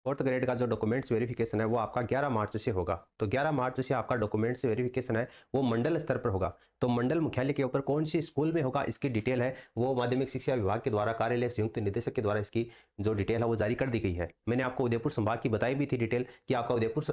Fourth grade का जो documents verification है वो आपका 11 मार्च से होगा। तो 11 मार्च से आपका डॉक्यूमेंट्स वेरिफिकेशन है वो मंडल स्तर पर होगा। तो मंडल मुख्यालय के ऊपर कौन सी स्कूल में होगा इसकी डिटेल है वो माध्यमिक शिक्षा विभाग के द्वारा कार्यालय संयुक्त निदेशक के द्वारा इसकी जो डिटेल है वो जारी कर दी गई है। मैंने आपको उदयपुर संभाग की बताई भी थी डिटेल कि आपका उदयपुर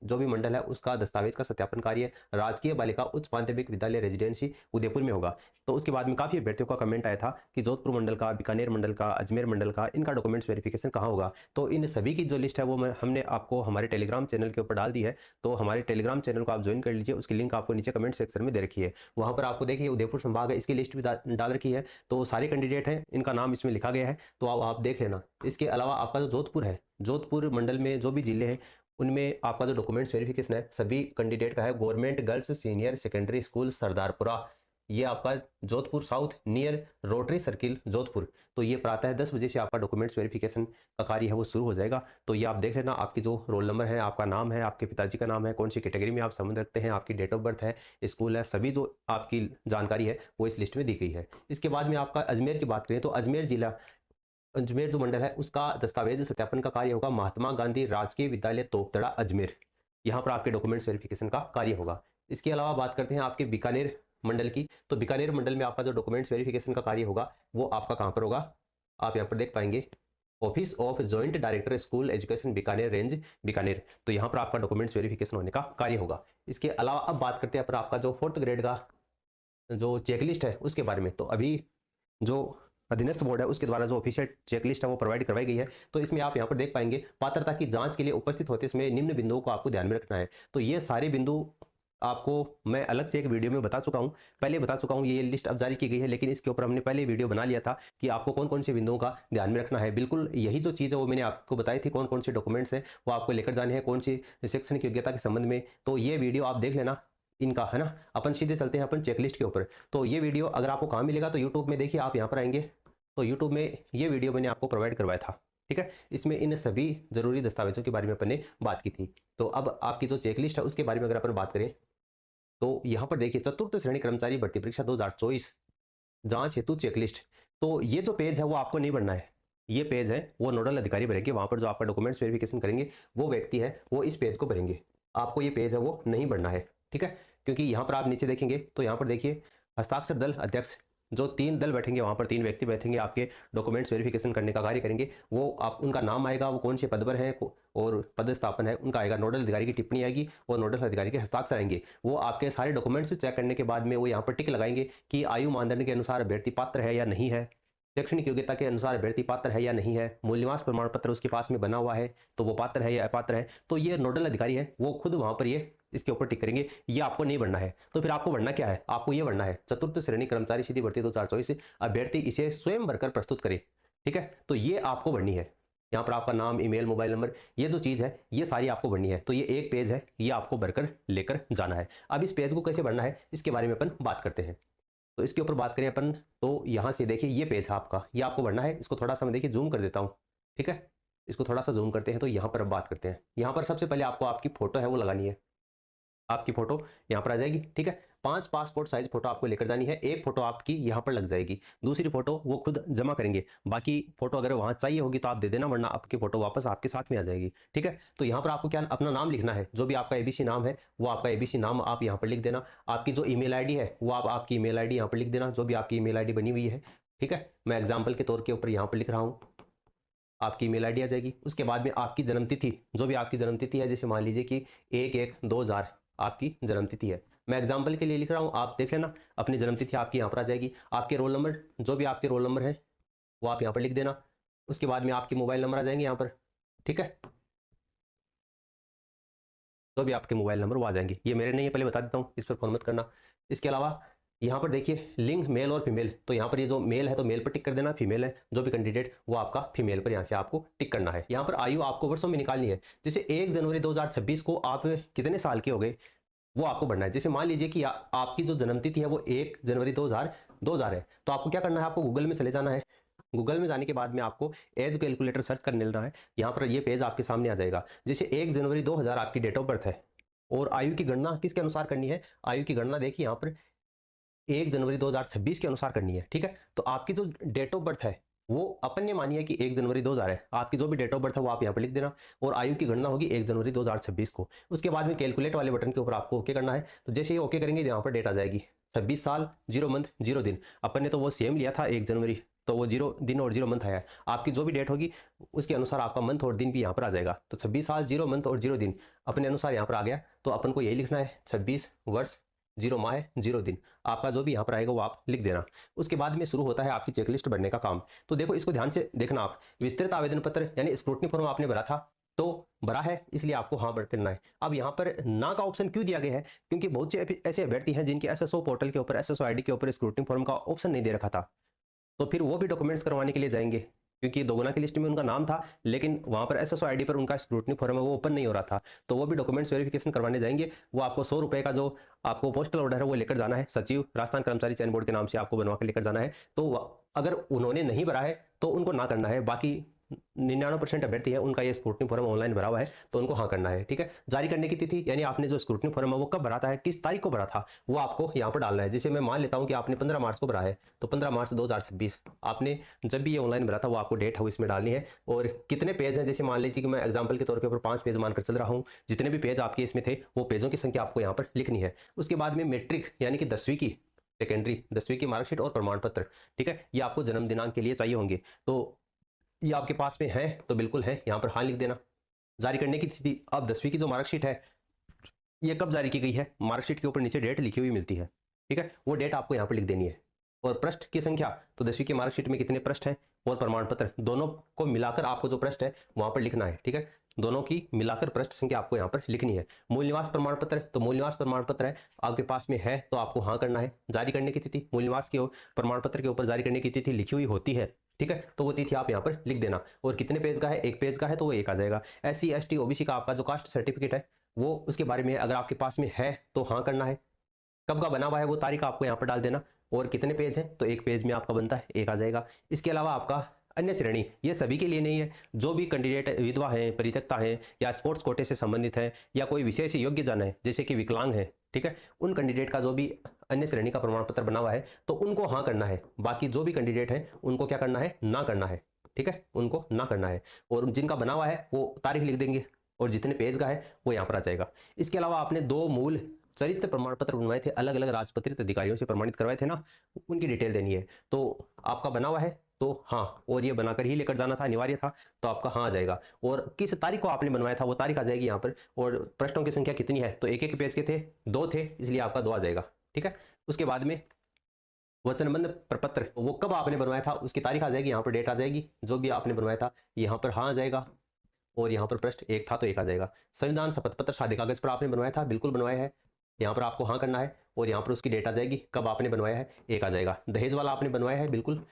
जो भी मंडल है उसका दस्तावेज का सत्यापन कार्य राजकीय बालिका उच्च माध्यमिक विद्यालय रेजिडेंसी उदयपुर में होगा। तो उसके बाद में काफी अभ्यर्थियों का कमेंट आया था कि जोधपुर मंडल का, बीकानेर मंडल का, अजमेर मंडल का इनका डॉक्यूमेंट्स वेरिफिकेशन कहाँ होगा। तो इन सभी की जो लिस्ट है वो हमने आपको हमारे टेलीग्राम चैनल के ऊपर डाल दी है। तो हमारे टेलीग्राम चैनल को आप ज्वाइन कर लीजिए, उसकी लिंक आपको नीचे कमेंट सेक्शन में दे रखी है। वहां पर आपको देखिए उदयपुर संभाग है इसकी लिस्ट भी डाल रखी है। तो सारे कैंडिडेट हैं, इनका नाम इसमें लिखा गया है, तो आप देख लेना। इसके अलावा आपका जो जोधपुर है, जोधपुर मंडल में जो भी जिले हैं उनमें आपका जो डॉक्यूमेंट्स वेरिफिकेशन है सभी कैंडिडेट का है government girls senior secondary school Sardarpura, ये आपका Jodhpur south near rotary circle Jodhpur. तो ये प्रातः 10 बजे से आपका डॉक्यूमेंट्स वेरिफिकेशन का कार्य है वो शुरू हो जाएगा। तो ये आप देख लेना, आपकी जो रोल नंबर है, आपका नाम है, आपके पिताजी का नाम है, कौन सी कैटेगरी में आप संबंध रखते हैं, आपकी डेट ऑफ बर्थ है, स्कूल है, सभी जो आपकी जानकारी है वो इस लिस्ट में दी गई है। इसके बाद में आपका अजमेर की बात करें तो अजमेर जिला, अजमेर जो मंडल है उसका दस्तावेज सत्यापन का कार्य होगा महात्मा गांधी राजकीय विद्यालय तोपतड़ा अजमेर, यहाँ पर आपके डॉक्यूमेंट्स वेरिफिकेशन का कार्य होगा। इसके अलावा बात करते हैं आपके बीकानेर मंडल की। तो बीकानेर मंडल में आपका जो डॉक्यूमेंट्स वेरिफिकेशन का कार्य होगा वो आपका कहाँ पर होगा, आप यहाँ पर देख पाएंगे office of joint director school education Bikaner range Bikaner. तो यहाँ पर आपका डॉक्यूमेंट्स वेरिफिकेशन होने का कार्य होगा। इसके अलावा अब बात करते हैं पर आपका जो फोर्थ ग्रेड का जो चेकलिस्ट है उसके बारे में। तो अभी जो अधीनस्थ बोर्ड है उसके द्वारा जो ऑफिशियल चेकलिस्ट है वो प्रोवाइड करवाई गई है। तो इसमें आप यहाँ पर देख पाएंगे पात्रता की जांच के लिए उपस्थित होते इसमें निम्न बिंदुओं को आपको ध्यान में रखना है। तो ये सारे बिंदु आपको मैं अलग से एक वीडियो में बता चुका हूं, पहले बता चुका हूं, ये लिस्ट अब जारी की गई है, लेकिन इसके ऊपर हमने पहले वीडियो बना लिया था कि आपको कौन कौन से बिंदुओं का ध्यान में रखना है। बिल्कुल यही जो चीज़ है वो मैंने आपको बताई थी, कौन कौन से डॉक्यूमेंट्स हैं वो आपको लेकर जाने हैं, कौन सी शैक्षणिक योग्यता के संबंध में। तो ये वीडियो आप देख लेना इनका, है ना। अपन सीधे चलते हैं अपन चेकलिस्ट के ऊपर। तो ये वीडियो अगर आपको कहाँ मिलेगा तो यूट्यूब में देखिए, आप यहाँ पर आएंगे तो यूट्यूब में ये वीडियो मैंने आपको प्रोवाइड करवाया था, ठीक है। इसमें इन सभी जरूरी दस्तावेजों के बारे में अपन ने बात की थी। तो अब आपकी जो चेकलिस्ट है उसके बारे में अगर अपन बात करें तो यहाँ पर देखिए चतुर्थ श्रेणी कर्मचारी भर्ती परीक्षा 2024 जांच हेतु चेकलिस्ट। तो ये जो पेज है वो आपको नहीं भरना है, ये पेज है वो नोडल अधिकारी भरेंगे। वहां पर जो आपका डॉक्यूमेंट्स वेरिफिकेशन करेंगे वो व्यक्ति है वो इस पेज को भरेंगे, आपको ये पेज है वो नहीं भरना है, ठीक है। क्योंकि यहाँ पर आप नीचे देखेंगे तो यहाँ पर देखिए हस्ताक्षर दल अध्यक्ष, जो 3 दल बैठेंगे वहां पर 3 व्यक्ति बैठेंगे आपके डॉक्यूमेंट्स वेरिफिकेशन करने का कार्य करेंगे। वो आप उनका नाम आएगा, वो कौन से पद पर है और पदस्थापन है उनका आएगा, नोडल अधिकारी की टिप्पणी आएगी और नोडल अधिकारी के हस्ताक्षर आएंगे। वो आपके सारे डॉक्यूमेंट्स चेक करने के बाद में वो यहाँ पर टिक लगाएंगे कि आयु मानदंड के अनुसार अभ्यर्थी पात्र है या नहीं है, शैक्षणिक योग्यता के अनुसार अभ्यर्थी पात्र है या नहीं है, मूल्यवान प्रमाण पत्र उसके पास में बना हुआ है तो वो पात्र है या अपात्र है। तो ये नोडल अधिकारी है वो खुद वहां पर ये इसके ऊपर टिक करेंगे, ये आपको नहीं बढ़ना है। तो फिर आपको बढ़ना क्या है, आपको ये बढ़ना है चतुर्थ श्रेणी कर्मचारी सीधी भर्ती 2024 अभ्यर्थी इसे स्वयं भरकर प्रस्तुत करे, ठीक है। तो ये आपको बढ़नी है, यहाँ पर आपका नाम, ईमेल, मोबाइल नंबर, ये जो चीज़ है ये सारी आपको भरनी है। तो ये एक पेज है, ये आपको भरकर लेकर जाना है। अब इस पेज को कैसे भरना है इसके बारे में अपन बात करते हैं। तो इसके ऊपर बात करें अपन तो यहाँ से देखिए ये पेज है आपका, ये आपको भरना है। इसको थोड़ा सा मैं देखिए जूम कर देता हूँ, ठीक है। इसको थोड़ा सा जूम करते हैं तो यहाँ पर अब बात करते हैं। यहाँ पर सबसे पहले आपको आपकी फोटो है वो लगानी है, आपकी फोटो यहाँ पर आ जाएगी, ठीक है। 5 पासपोर्ट साइज फोटो आपको लेकर जानी है, एक फोटो आपकी यहाँ पर लग जाएगी, दूसरी फोटो वो खुद जमा करेंगे। बाकी फोटो अगर वहां चाहिए होगी तो आप दे देना, वरना आपकी फोटो वापस आपके साथ में आ जाएगी, ठीक है। तो यहाँ पर आपको क्या अपना नाम लिखना है, जो भी आपका एबीसी नाम है वो आपका एबीसी नाम आप यहाँ पर लिख देना। आपकी जो ईमेल आईडी है वो आप आपकी ईमेल आईडी यहाँ पर लिख देना, जो भी आपकी ईमेल आईडी बनी हुई है, ठीक है। मैं एग्जाम्पल के तौर के ऊपर यहाँ पर लिख रहा हूँ, आपकी ईमेल आईडी आ जाएगी। उसके बाद में आपकी जन्मतिथि, जो भी आपकी जन्मतिथि है, जैसे मान लीजिए कि 1/1/2000 आपकी जन्मतिथि है, मैं एग्जाम्पल के लिए लिख रहा हूँ, आप देख लेना। अपनी जन्मतिथि आपकी यहाँ पर आ जाएगी। आपके रोल नंबर, जो भी आपके रोल नंबर है वो आप यहाँ पर लिख देना। उसके बाद में आपके मोबाइल नंबर आ जाएंगे यहाँ पर, ठीक है। जो भी आपके मोबाइल नंबर वो आ जाएंगे, ये मेरे नहीं है, पहले बता देता हूँ, इस पर फोन मत करना। इसके अलावा यहाँ पर देखिए लिंग मेल और फीमेल, तो यहाँ पर ये जो मेल है तो मेल पर टिक कर देना, फीमेल है जो भी कैंडिडेट वो आपका फीमेल पर यहाँ से आपको टिक करना है। यहाँ पर आयु आपको वर्षों में निकालनी है, जैसे 1 जनवरी 2026 को आप कितने साल के हो गए वो आपको बढ़ना है। जैसे मान लीजिए कि आपकी जो जन्मतिथि है वो 1 जनवरी 2000 है, तो आपको क्या करना है, आपको गूगल में चले जाना है। गूगल में जाने के बाद में आपको एज कैलकुलेटर सर्च कर लेना है, यहाँ पर ये पेज आपके सामने आ जाएगा। जैसे 1 जनवरी 2000 आपकी डेट ऑफ बर्थ है और आयु की गणना किसके अनुसार करनी है, आयु की गणना देखिए यहाँ पर 1 जनवरी 2026 के अनुसार करनी है, ठीक है। तो आपकी जो डेट ऑफ बर्थ है वो अपन ने मानी है कि 1 जनवरी 2000 है, आपकी जो भी डेट ऑफ बर्थ है वो आप यहाँ पर लिख देना और आयु की गणना होगी 1 जनवरी 2026 को। उसके बाद में कैलकुलेट वाले बटन के ऊपर आपको ओके करना है। तो जैसे ही ओके करेंगे यहाँ पर डेट आ जाएगी 26 साल 0 मंथ 0 दिन। अपन ने तो वो सेम लिया था 1 जनवरी, तो वो 0 दिन और 0 मंथ आया है। आपकी जो भी डेट होगी उसके अनुसार आपका मंथ और दिन भी यहाँ पर आ जाएगा। तो 26 साल 0 मंथ और 0 दिन अपने अनुसार यहाँ पर आ गया। तो अपन को यही लिखना है 26 वर्ष 0 माह 0 दिन। आपका जो भी यहाँ पर आएगा वो आप लिख देना। उसके बाद में शुरू होता है आपकी चेकलिस्ट भरने का काम। तो देखो इसको ध्यान से देखना, आप विस्तृत आवेदन पत्र यानी स्क्रूटनी फॉर्म आपने भरा था, तो भरा है इसलिए आपको हाँ करना है। अब यहाँ पर ना का ऑप्शन क्यों दिया गया है? क्योंकि बहुत से ऐसे अभ्यर्थी हैं जिनके एसएसओ पोर्टल के ऊपर एसएसओ आईडी के ऊपर स्क्रूटनी फॉर्म का ऑप्शन नहीं दे रखा था, तो फिर वो भी डॉक्यूमेंट्स करवाने के लिए जाएंगे, क्योंकि दोगुना की लिस्ट में उनका नाम था लेकिन वहां पर एसएसओ आईडी पर उनका स्क्रूटनी फॉर्म है वो ओपन नहीं हो रहा था, तो वो भी डॉक्यूमेंट्स वेरिफिकेशन करवाने जाएंगे। वो आपको 100 रुपए का जो आपको पोस्टल ऑर्डर है वो लेकर जाना है, सचिव राजस्थान कर्मचारी चयन बोर्ड के नाम से आपको बनवा कर लेकर जाना है। तो अगर उन्होंने नहीं भरा है तो उनको ना करना है। बाकी 99% अभ्यर्थी है उनका ये स्क्रूटनी फॉर्म ऑनलाइन भरा हुआ है तो उनको हाँ करना है। ठीक है, जारी करने की तिथि यानी आपने जो स्क्रूटनी फॉर्म है वो कब भरा था, किस तारीख को भरा था, वो आपको यहाँ पर डालना है। जैसे मैं मान लेता हूँ कि आपने 15 मार्च को भरा है, तो 15 मार्च 2026 आपने जब भी ये ऑनलाइन भरा था वो आपको डेट है इसमें डालनी है। और कितने पेज हैं, जैसे मान लीजिए कि मैं एग्जाम्पल के तौर पर 5 पेज मानकर चल रहा हूँ, जितने भी पेज आपके इसमें थे वो पेजों की संख्या आपको यहाँ पर लिखनी है। उसके बाद में मैट्रिक यानी कि 10वीं की सेकेंडरी 10वीं की मार्कशीट और प्रमाण पत्र, ठीक है, ये आपको जन्म दिनांक के लिए चाहिए होंगे। तो ये आपके पास में है तो बिल्कुल है, यहाँ पर हाँ लिख देना। जारी करने की तिथि, अब 10वीं की जो मार्कशीट है ये कब जारी की गई है, मार्कशीट के ऊपर नीचे डेट लिखी हुई मिलती है, ठीक है, वो डेट आपको यहाँ पर लिख देनी है। और पृष्ठ की संख्या, तो 10वीं की मार्कशीट में कितने पृष्ठ हैं और प्रमाण पत्र दोनों को मिलाकर आपको जो पृष्ठ है वहां पर लिखना है। ठीक है, दोनों की मिलाकर पृष्ठ संख्या आपको यहाँ पर लिखनी है। मूल निवास प्रमाण पत्र, तो मूल निवास प्रमाण पत्र है आपके पास में है तो आपको हाँ करना है। जारी करने की तिथि, मूल निवास के प्रमाण पत्र के ऊपर जारी करने की तिथि लिखी हुई होती है, ठीक है, तो वो तिथि आप यहाँ पर लिख देना। और कितने पेज का है, 1 पेज का है तो वो 1 आ जाएगा। SC ST OBC का आपका जो कास्ट सर्टिफिकेट है वो उसके बारे में अगर आपके पास में है तो हाँ करना है। कब का बना हुआ है वो तारीख आपको यहाँ पर डाल देना। और कितने पेज हैं, तो 1 पेज में आपका बनता है 1 आ जाएगा। इसके अलावा आपका अन्य श्रेणी, ये सभी के लिए नहीं है, जो भी कैंडिडेट विधवा है, परित्यक्ता है या स्पोर्ट्स कोटे से संबंधित है या कोई विशेष योग्य जन है जैसे कि विकलांग है, ठीक है, उन कैंडिडेट का जो भी अन्य श्रेणी का प्रमाण पत्र बना हुआ है तो उनको हाँ करना है। बाकी जो भी कैंडिडेट है उनको क्या करना है, ना करना है, ठीक है, उनको ना करना है। और जिनका बना हुआ है वो तारीख लिख देंगे और जितने पेज का है वो यहाँ पर आ जाएगा। इसके अलावा आपने 2 मूल चरित्र प्रमाण पत्र बनवाए थे, अलग अलग राजपत्रित अधिकारियों से प्रमाणित करवाए थे ना, उनकी डिटेल देनी है। तो आपका बना हुआ है तो हाँ, और ये बनाकर ही लेकर जाना था, अनिवार्य था, तो आपका हाँ आ जाएगा। और किस तारीख को आपने बनवाया था वो तारीख आ जाएगी यहाँ पर। और प्रश्नों की संख्या कितनी है, तो 1 पेज के थे, 2 थे, इसलिए आपका 2 आ जाएगा। ठीक है, उसके बाद में वचनबंध प्रपत्र, वो कब आपने बनवाया था उसकी तारीख आ जाएगी, यहाँ पर डेट आ जाएगी, जो भी आपने बनवाया था यहाँ पर हाँ आ जाएगा। और यहाँ पर पृष्ठ 1 था तो 1 आ जाएगा। संविधान शपथ पत्र शादी कागज पर आपने बनवाया था, बिल्कुल बनवाया है, यहाँ पर आपको हाँ करना है। और यहाँ पर उसकी डेट आ जाएगी, कब आपने बनवाया है 1 आ जाएगा। दहेज वाला आपने बनवाया है, बिल्कुल,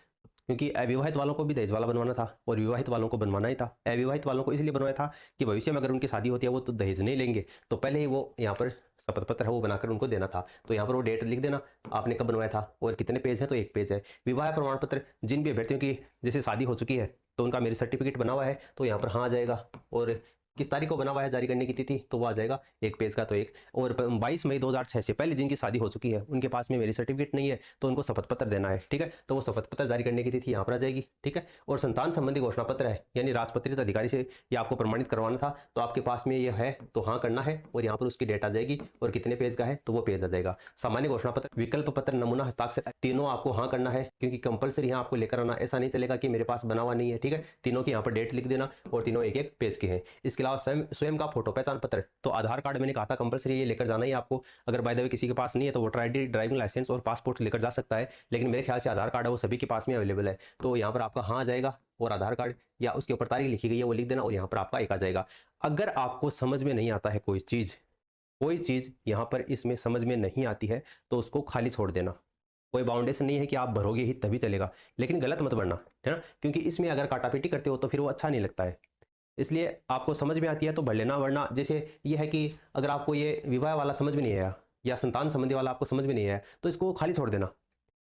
क्योंकि अविवाहित वालों को भी दहेज वाला बनवाना था और विवाहित वालों को बनवाना ही था। अविवाहित वालों को इसलिए बनवाया था कि भविष्य में अगर उनकी शादी होती है वो तो दहेज नहीं लेंगे, तो पहले ही वो यहाँ पर शपथ पत्र है वो बनाकर उनको देना था। तो यहाँ पर वो डेट लिख देना, आपने कब बनवाया था और कितने पेज है, तो 1 पेज है। विवाह प्रमाण पत्र, जिन भी अभ्यर्थियों की जैसे शादी हो चुकी है तो उनका मेरिज सर्टिफिकेट बना हुआ है तो यहाँ पर हाँ आ जाएगा। और किस तारीख को बना हुआ है जारी करने की तिथि, तो वो आ जाएगा 1 पेज का तो 1। और 22 मई 2006 से पहले जिनकी शादी हो चुकी है उनके पास में मेरी सर्टिफिकेट नहीं है तो उनको शपथ पत्र देना है, ठीक है, तो वो शपथ पत्र जारी करने की तिथि यहाँ पर आ जाएगी। ठीक है, और संतान संबंधी घोषणा पत्र है यानी राजपत्रित अधिकारी से ये आपको प्रमाणित करवाना था तो आपके पास में ये है तो हाँ करना है। और यहाँ पर उसकी डेट आ जाएगी और कितने पेज का है तो वो पेज आ जाएगा। सामान्य घोषणा पत्र, विकल्प पत्र, नमूना हस्ताक्षर, तीनों आपको हाँ करना है क्योंकि कंपलसरी यहाँ आपको लेकर आना, ऐसा नहीं चलेगा कि मेरे पास बना हुआ नहीं है। ठीक है, तीनों की यहाँ पर डेट लिख देना और तीनों 1 पेज के हैं। इसके अलावा स्वयं का फोटो पहचान पत्र, तो आधार कार्ड मैंने कहा था कंपलसरी ये लेकर जाना ही आपको। अगर बाय द वे किसी के पास नहीं है तो वोटर आईडी, ड्राइविंग लाइसेंस और पासपोर्ट लेकर जा सकता है, लेकिन मेरे ख्याल से आधार कार्ड है वो सभी के पास में अवेलेबल है तो यहाँ पर आपका हाँ आ जाएगा। और आधार कार्ड या उसके ऊपर तारीख लिखी गई है वो लिख देना और यहाँ पर आपका 1 आ जाएगा। अगर आपको समझ में नहीं आता है कोई चीज यहाँ पर इसमें समझ में नहीं आती है तो उसको खाली छोड़ देना। कोई बाउंडेशन नहीं है कि आप भरोगे ही तभी चलेगा, लेकिन गलत मत भरना, है ना, क्योंकि इसमें अगर काटापीटी करते हो तो फिर वो अच्छा नहीं लगता है। इसलिए आपको समझ में आती है तो भर लेना, वरना जैसे ये है कि अगर आपको ये विवाह वाला समझ में नहीं आया या संतान संबंधी वाला आपको समझ में नहीं आया तो इसको खाली छोड़ देना।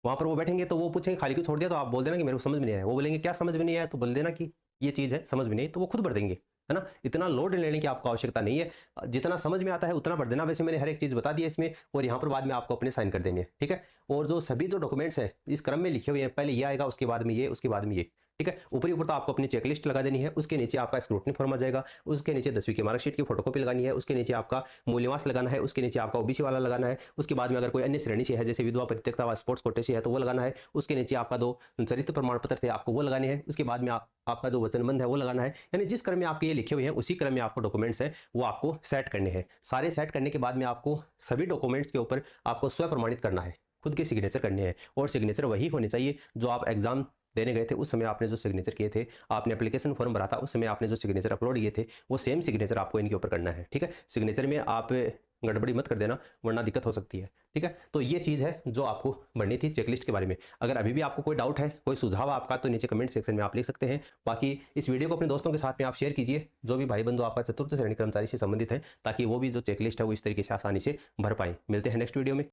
वहां पर वो बैठेंगे तो वो पूछेंगे खाली क्यों छोड़ दिया, तो आप बोल देना कि मेरे को समझ में नहीं आया। वो बोलेंगे क्या समझ में नहीं आया, तो बोल देना कि ये चीज़ है समझ में नहीं, तो वो खुद भर देंगे, है ना। इतना लोड लेने की आपको आवश्यकता नहीं है, जितना समझ में आता है उतना भर देना। वैसे मैंने हर एक चीज़ बता दी है इसमें और यहाँ पर बाद में आपको अपने साइन कर देंगे, ठीक है। और जो सभी जो डॉक्यूमेंट्स हैं इस क्रम में लिखे हुए हैं, पहले ये आएगा उसके बाद में ये, उसके बाद में ये, ठीक है। ऊपरी ऊपर तो आपको अपनी चेकलिस्ट लगा देनी है, उसके नीचे आपका स्क्रूटनी फॉर्म आ जाएगा, उसके नीचे 10वीं की मार्कशीट की फोटोकॉपी लगानी है, उसके नीचे आपका मूल्यवास लगाना है, उसके नीचे आपका ओबीसी वाला लगाना है, उसके बाद में अगर कोई अन्य श्रेणी से है जैसे विधवा परित्यक्ता व स्पोर्ट्स कोटे से है तो वो लगाना है, उसके नीचे आपका 2 चरित्र प्रमाण पत्र थे आपको वो लगाने हैं, उसके बाद में आपका जो वचनबंध है वो लगाना है। यानी जिस क्रम में आपके ये लिखे हुए हैं उसी क्रम में आपको डॉक्यूमेंट्स है वो आपको सेट करने हैं। सारे सेट करने के बाद में आपको सभी डॉक्यूमेंट्स के ऊपर आपको स्व प्रमाणित करना है, खुद के सिग्नेचर करने हैं, और सिग्नेचर वही होने चाहिए जो आप एग्जाम देने गए थे उस समय आपने जो सिग्नेचर किए थे, आपने एप्लीकेशन फॉर्म भरा था उस समय आपने जो सिग्नेचर अपलोड किए थे वो सेम सिग्नेचर आपको इनके ऊपर करना है। ठीक है, सिग्नेचर में आप गड़बड़ी मत कर देना वरना दिक्कत हो सकती है। ठीक है, तो ये चीज़ है जो आपको बढ़नी थी चेकलिस्ट के बारे में। अगर अभी भी आपको कोई डाउट है, कोई सुझाव आपका, तो नीचे कमेंट सेक्शन में आप लिख सकते हैं। बाकी इस वीडियो को अपने दोस्तों के साथ में आप शेयर कीजिए, जो भी भाई बंधु आपका चतुर्थ श्रेणी कर्मचारी से संबंधित है, ताकि वो भी जो चेकलिस्ट है वो इस तरीके से आसानी से भर पाए। मिलते हैं नेक्स्ट वीडियो में।